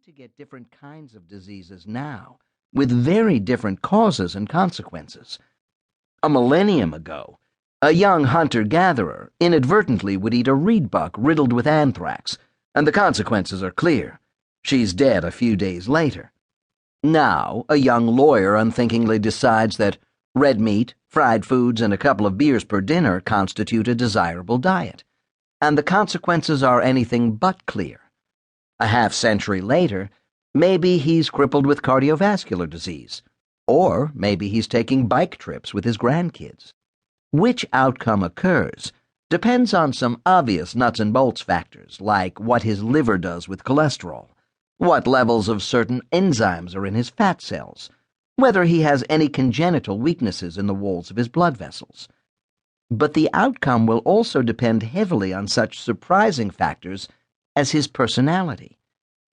to get different kinds of diseases now, with very different causes and consequences. A millennium ago, a young hunter-gatherer inadvertently would eat a reedbuck riddled with anthrax, and the consequences are clear. She's dead a few days later. Now, a young lawyer unthinkingly decides that red meat, fried foods, and a couple of beers per dinner constitute a desirable diet, and the consequences are anything but clear. A half-century later, maybe he's crippled with cardiovascular disease, or maybe he's taking bike trips with his grandkids. Which outcome occurs depends on some obvious nuts and bolts factors, like what his liver does with cholesterol, what levels of certain enzymes are in his fat cells, whether he has any congenital weaknesses in the walls of his blood vessels. But the outcome will also depend heavily on such surprising factors as his personality,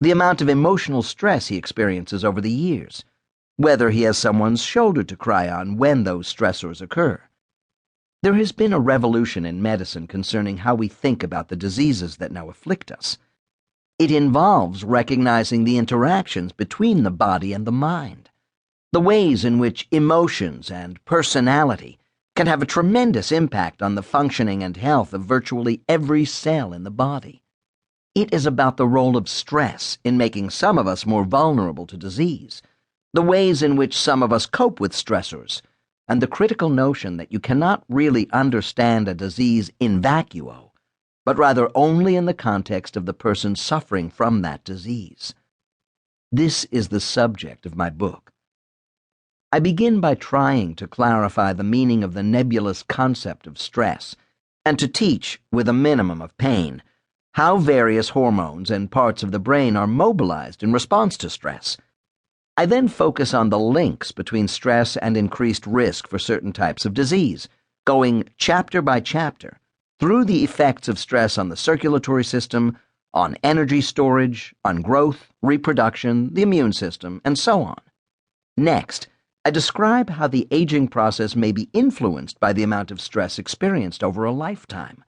the amount of emotional stress he experiences over the years, whether he has someone's shoulder to cry on when those stressors occur. There has been a revolution in medicine concerning how we think about the diseases that now afflict us. It involves recognizing the interactions between the body and the mind, the ways in which emotions and personality can have a tremendous impact on the functioning and health of virtually every cell in the body. It is about the role of stress in making some of us more vulnerable to disease, the ways in which some of us cope with stressors, and the critical notion that you cannot really understand a disease in vacuo, but rather only in the context of the person suffering from that disease. This is the subject of my book. I begin by trying to clarify the meaning of the nebulous concept of stress, and to teach, with a minimum of pain, how various hormones and parts of the brain are mobilized in response to stress. I then focus on the links between stress and increased risk for certain types of disease, going chapter by chapter through the effects of stress on the circulatory system, on energy storage, on growth, reproduction, the immune system, and so on. Next, I describe how the aging process may be influenced by the amount of stress experienced over a lifetime.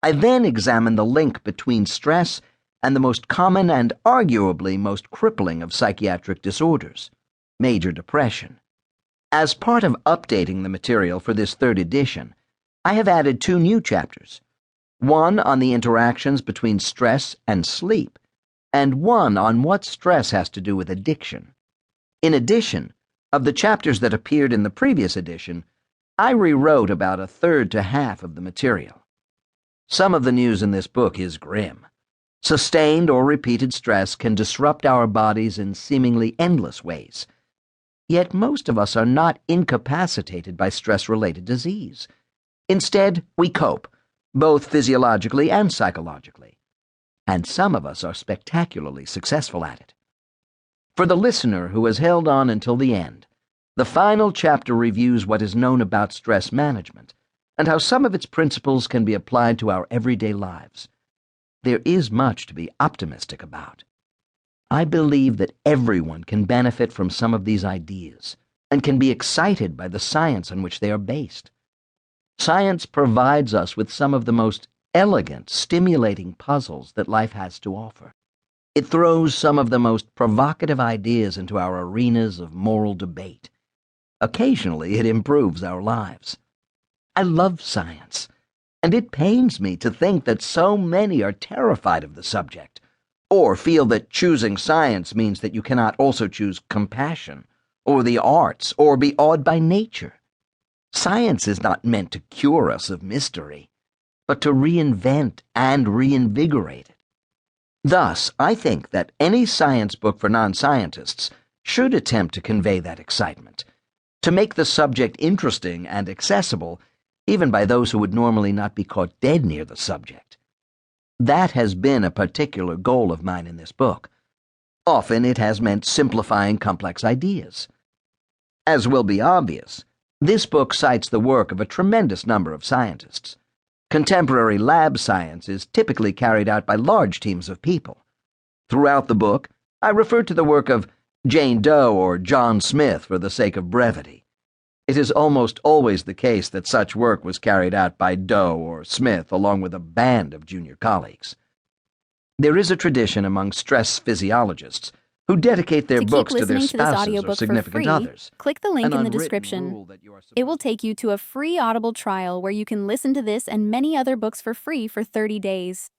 I then examine the link between stress and the most common and arguably most crippling of psychiatric disorders, major depression. As part of updating the material for this third edition, I have added 2 new chapters, one on the interactions between stress and sleep, and one on what stress has to do with addiction. In addition, of the chapters that appeared in the previous edition, I rewrote about a third to half of the material. Some of the news in this book is grim. Sustained or repeated stress can disrupt our bodies in seemingly endless ways. Yet most of us are not incapacitated by stress-related disease. Instead, we cope, both physiologically and psychologically. And some of us are spectacularly successful at it. For the listener who has held on until the end, the final chapter reviews what is known about stress management and how some of its principles can be applied to our everyday lives. There is much to be optimistic about. I believe that everyone can benefit from some of these ideas and can be excited by the science on which they are based. Science provides us with some of the most elegant, stimulating puzzles that life has to offer. It throws some of the most provocative ideas into our arenas of moral debate. Occasionally, it improves our lives. I love science, and it pains me to think that so many are terrified of the subject, or feel that choosing science means that you cannot also choose compassion, or the arts, or be awed by nature. Science is not meant to cure us of mystery, but to reinvent and reinvigorate it. Thus, I think that any science book for non-scientists should attempt to convey that excitement, to make the subject interesting and accessible, even by those who would normally not be caught dead near the subject. That has been a particular goal of mine in this book. Often it has meant simplifying complex ideas. As will be obvious, this book cites the work of a tremendous number of scientists. Contemporary lab science is typically carried out by large teams of people. Throughout the book, I refer to the work of Jane Doe or John Smith for the sake of brevity. It is almost always the case that such work was carried out by Doe or Smith along with a band of junior colleagues. There is a tradition among stress physiologists who dedicate their books to their To keep listening to this spouses or audiobook for significant free, others. click the link An in the unwritten description. rule that you are It will take you to a free Audible trial where you can listen to this and many other books for free for 30 days.